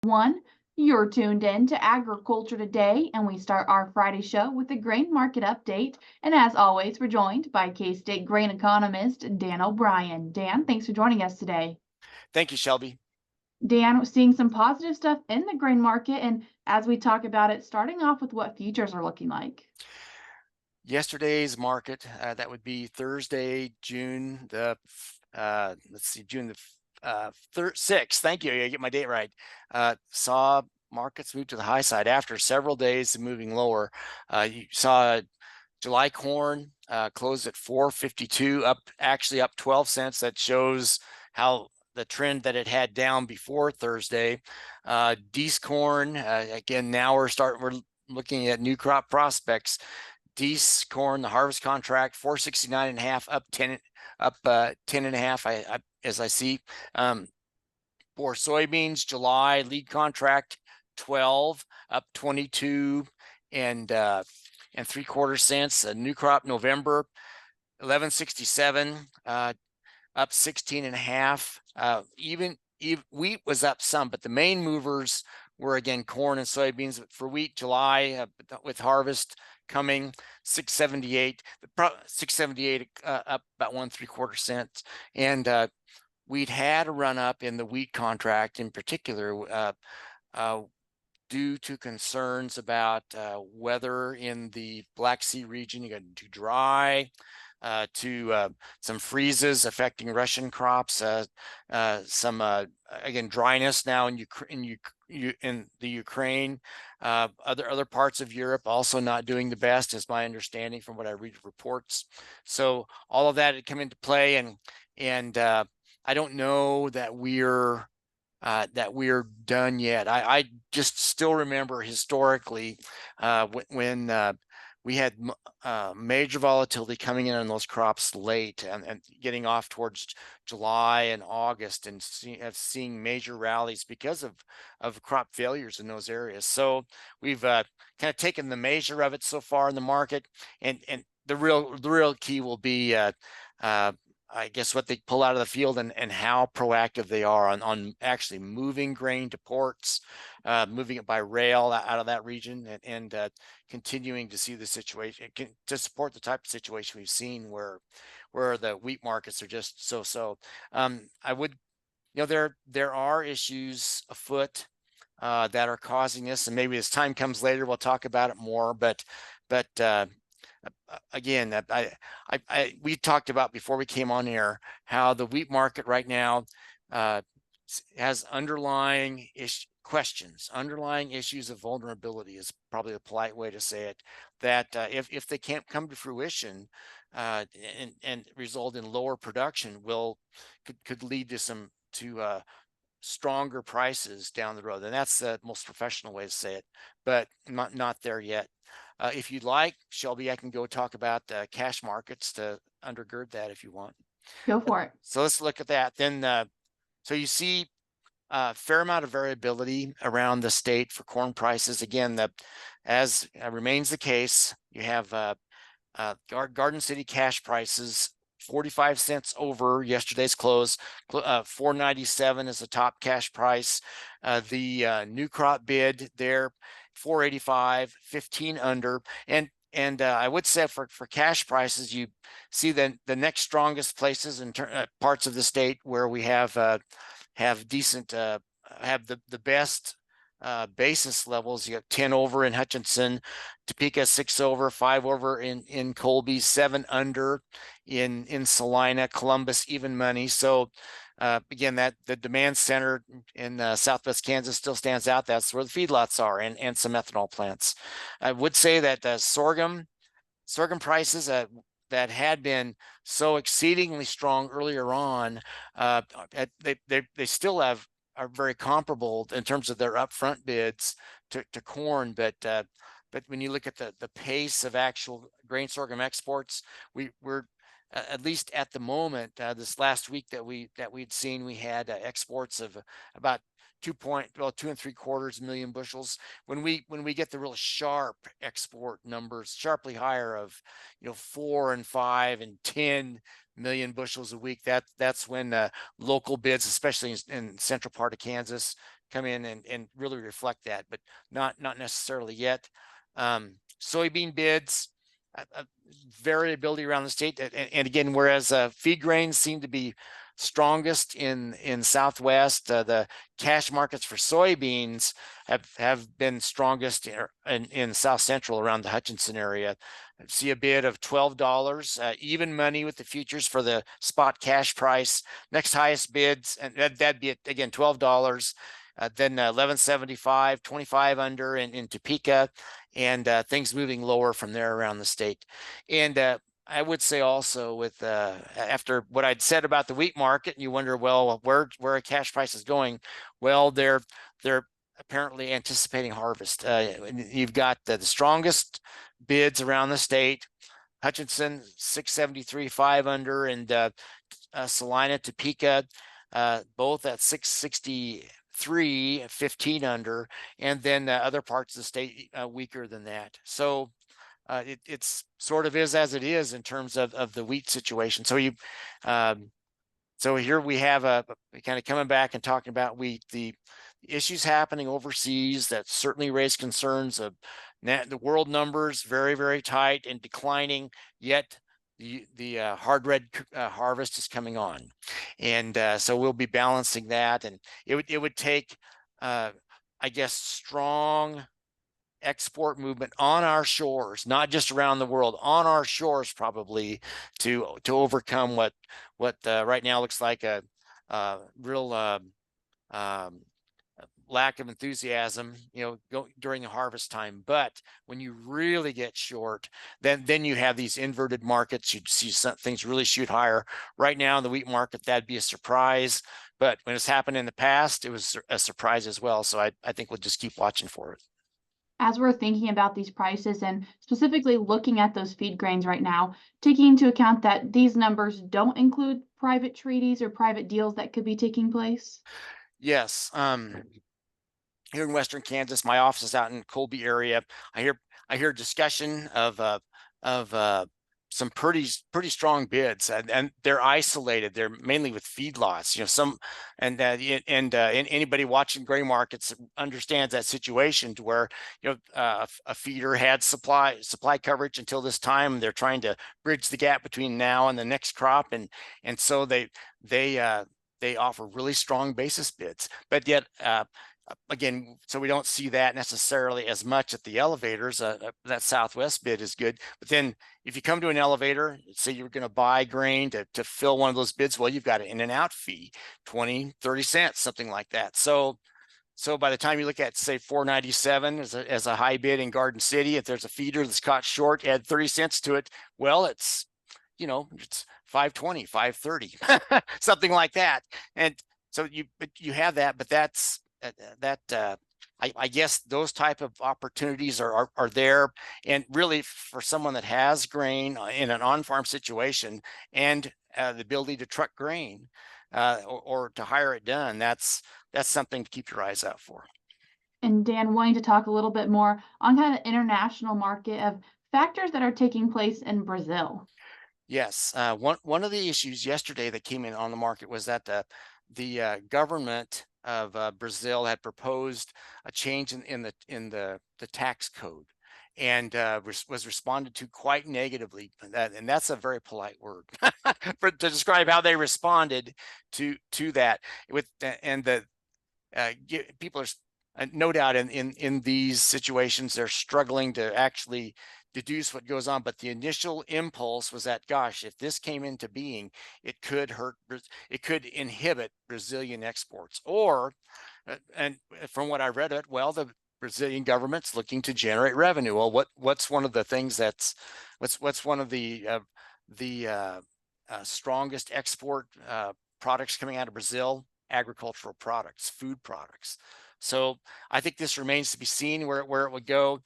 One, you're tuned in to Agriculture Today, and we start our Friday show with the grain market update. And as always, we're joined by K State grain economist Dan O'Brien. Dan, thanks for joining us today. Thank you, Shelby. Dan, seeing some positive stuff in the grain market, and as we talk about it, starting off with what futures are looking like. Yesterday's market, that would be Thursday, June the, let's see, June the 6th. Thank you. I get my date right. Saw markets move to the high side after several days of moving lower. You saw July corn closed at 452, actually up 12 cents. That shows how the trend that it had down before Thursday. Dees corn, again, now we're looking at new crop prospects. Dees corn, the harvest contract, 469 and a half, up 10, up 10 and a half. As I see. For soybeans, July lead contract 12, up 22 and 3/4 cents. A new crop November 1167, up 16 and a half. Even wheat was up some, but the main movers were again corn and soybeans. For wheat, July with harvest coming 678, 678 up about 1 3/4 cents, and we'd had a run up in the wheat contract in particular due to concerns about weather in the Black Sea region. You got too dry, to some freezes affecting Russian crops, some again dryness now in the Ukraine, other parts of Europe also not doing the best, is my understanding from what I read reports. So all of that had come into play, and I don't know that we're done yet. I just still remember historically when we had major volatility coming in on those crops late and getting off towards July and August, and seeing major rallies because of crop failures in those areas. So we've kind of taken the measure of it so far in the market, and the real key will be I guess what they pull out of the field, and how proactive they are on actually moving grain to ports, moving it by rail out of that region, and continuing to see the situation to support the type of situation we've seen where the wheat markets are just so. I would, there are issues afoot that are causing this, and maybe as time comes later, we'll talk about it more. But again, we talked about before we came on air how the wheat market right now has underlying questions, underlying issues of vulnerability is probably a polite way to say it, that if they can't come to fruition and result in lower production, could lead to stronger prices down the road. And that's the most professional way to say it, but not there yet. If you'd like, Shelby, I can go talk about cash markets to undergird that if you want. Go for it. So let's look at that. Then, so you see a fair amount of variability around the state for corn prices. Again, as remains the case, you have Garden City cash prices 45 cents over yesterday's close. 497 is the top cash price. The new crop bid there, 485, 15 under. And I would say for cash prices, you see the next strongest places in parts of the state where we have decent, have the best basis levels. You got 10 over in Hutchinson, Topeka 6 over, 5 over in Colby, 7 under in Salina, Columbus even money. So again, that the demand center in Southwest Kansas still stands out. That's where the feedlots are, and some ethanol plants. I would say that sorghum prices that had been so exceedingly strong earlier on, they still are very comparable in terms of their upfront bids to corn, but when you look at the pace of actual grain sorghum exports, we're at least at the moment, this last week that we'd seen, we had exports of about 2.3 million bushels. When we get the real sharp export numbers, sharply higher of 4 and 5 and 10 million bushels a week, that's when local bids, especially in central part of Kansas, come in and really reflect that, but not necessarily yet. Soybean bids, variability around the state, and again, whereas feed grains seem to be strongest in Southwest, the cash markets for soybeans have been strongest in South Central around the Hutchinson area. I see a bid of $12, even money with the futures for the spot cash price. Next highest bids, and that'd be again $12. Then 11.75, 25 under in Topeka, and things moving lower from there around the state. And I would say also with after what I'd said about the wheat market, and you wonder, well, where a cash price is going? Well, they're apparently anticipating harvest. You've got the strongest bids around the state. Hutchinson 673, 5 under, and Salina, Topeka, both at 663, 15 under, and then other parts of the state weaker than that. So it's sort of is as it is in terms of the wheat situation. So so here we have kind of coming back and talking about wheat, the issues happening overseas that certainly raise concerns of the world numbers very, very tight and declining, yet the hard red harvest is coming on. And so we'll be balancing that, and it would take I guess strong export movement on our shores, not just around the world, on our shores probably to overcome what right now looks like a real lack of enthusiasm, during the harvest time. But when you really get short, then you have these inverted markets. You'd see things really shoot higher. Right now in the wheat market, that'd be a surprise. But when it's happened in the past, it was a surprise as well. So I think we'll just keep watching for it. As we're thinking about these prices and specifically looking at those feed grains right now, taking into account that these numbers don't include private treaties or private deals that could be taking place? Yes. Here in Western Kansas, my office is out in Colby area. I hear discussion of some pretty strong bids, and they're isolated. They're mainly with feedlots, and anybody watching grain markets understands that situation, to where a feeder had supply coverage until this time. They're trying to bridge the gap between now and the next crop, and so they offer really strong basis bids, but yet again, so we don't see that necessarily as much at the elevators. That Southwest bid is good, but then if you come to an elevator, say you're going to buy grain to fill one of those bids, well, you've got an in and out fee, 20, 30 cents, something like that. So by the time you look at, say, 497 as a high bid in Garden City, if there's a feeder that's caught short, add 30 cents to it, well, it's 520, 530, something like that. And so you have that, but that's I guess those type of opportunities are there. And really, for someone that has grain in an on-farm situation and the ability to truck grain or to hire it done, that's something to keep your eyes out for. And Dan, wanting to talk a little bit more on kind of the international market of factors that are taking place in Brazil. Yes, one of the issues yesterday that came in on the market was that the government of Brazil had proposed a change in the tax code, and was responded to quite negatively. And that's a very polite word to describe how they responded to that. People are no doubt in these situations, they're struggling to actually deduce what goes on, but the initial impulse was that, gosh, if this came into being, it could inhibit Brazilian exports. Or and from what I read, the Brazilian government's looking to generate revenue. Well, what's one of the things what's one of the strongest export products coming out of Brazil? Agricultural products, food products. So I think this remains to be seen where it would go.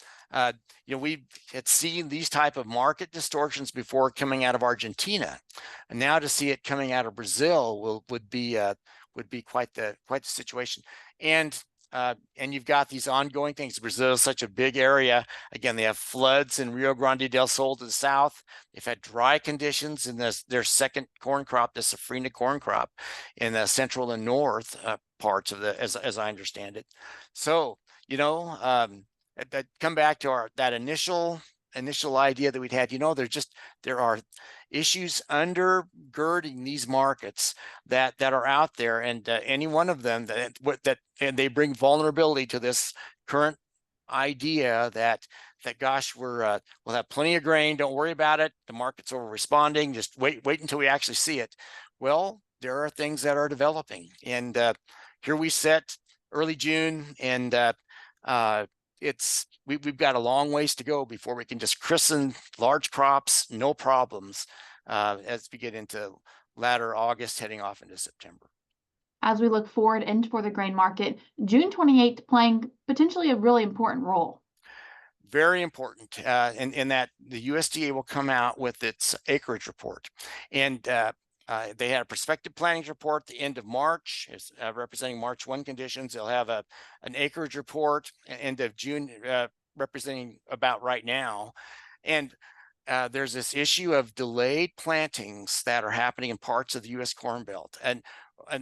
We had seen these type of market distortions before coming out of Argentina, and now to see it coming out of Brazil would be quite the situation. And you've got these ongoing things. Brazil is such a big area. Again, they have floods in Rio Grande del Sul to the south. They've had dry conditions in their second corn crop, the safrinha corn crop, in the central and north parts of as I understand it. So, that come back to that initial idea that we'd had. There are issues undergirding these markets that are out there, and any one of them and they bring vulnerability to this current idea that gosh, we'll have plenty of grain, don't worry about it, the market's over responding, just wait until we actually see it. Well, there are things that are developing, and here we sit early June, and we've got a long ways to go before we can just christen large crops, no problems, as we get into latter August, heading off into September. As we look forward into for the grain market, June 28th playing potentially a really important role. Very important, in that the USDA will come out with its acreage report, and they had a prospective planning report at the end of March, representing March 1 conditions. They'll have an acreage report at end of June, representing about right now. And there's this issue of delayed plantings that are happening in parts of the U.S. Corn Belt, and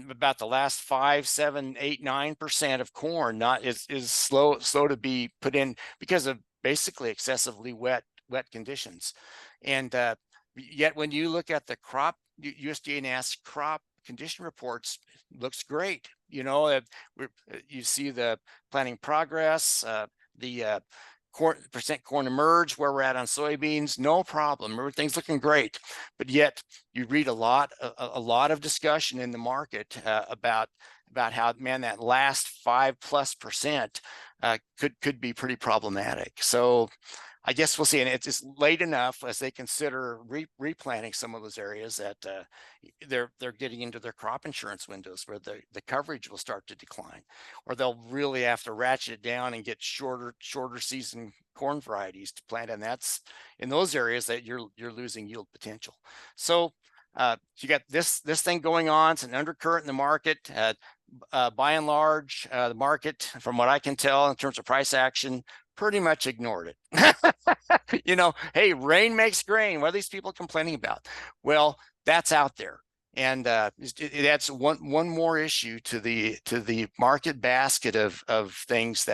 about the last 5, 7, 8, 9% of corn is slow to be put in because of basically excessively wet conditions. And yet when you look at the USDA NASS crop condition reports, looks great. You see the planting progress, the percent corn emerge, where we're at on soybeans, no problem, everything's looking great. But yet you read a lot of discussion in the market about how, man, that last 5+% could be pretty problematic. So I guess we'll see. And it's late enough as they consider replanting some of those areas that they're getting into their crop insurance windows, where the coverage will start to decline, or they'll really have to ratchet it down and get shorter season corn varieties to plant. And that's in those areas that you're losing yield potential. So you got this thing going on. It's an undercurrent in the market. By and large, the market, from what I can tell in terms of price action, pretty much ignored it. Hey, rain makes grain. What are these people complaining about? Well, that's out there, and it adds one more issue to the market basket of things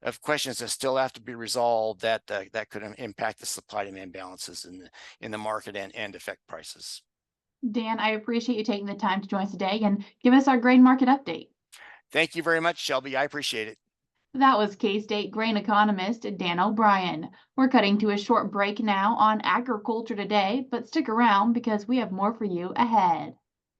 of questions that still have to be resolved that could impact the supply-demand balances in the market and affect prices. Dan, I appreciate you taking the time to join us today and give us our grain market update. Thank you very much, Shelby. I appreciate it. That was K-State grain economist Dan O'Brien. We're cutting to a short break now on Agriculture Today, but stick around because we have more for you ahead.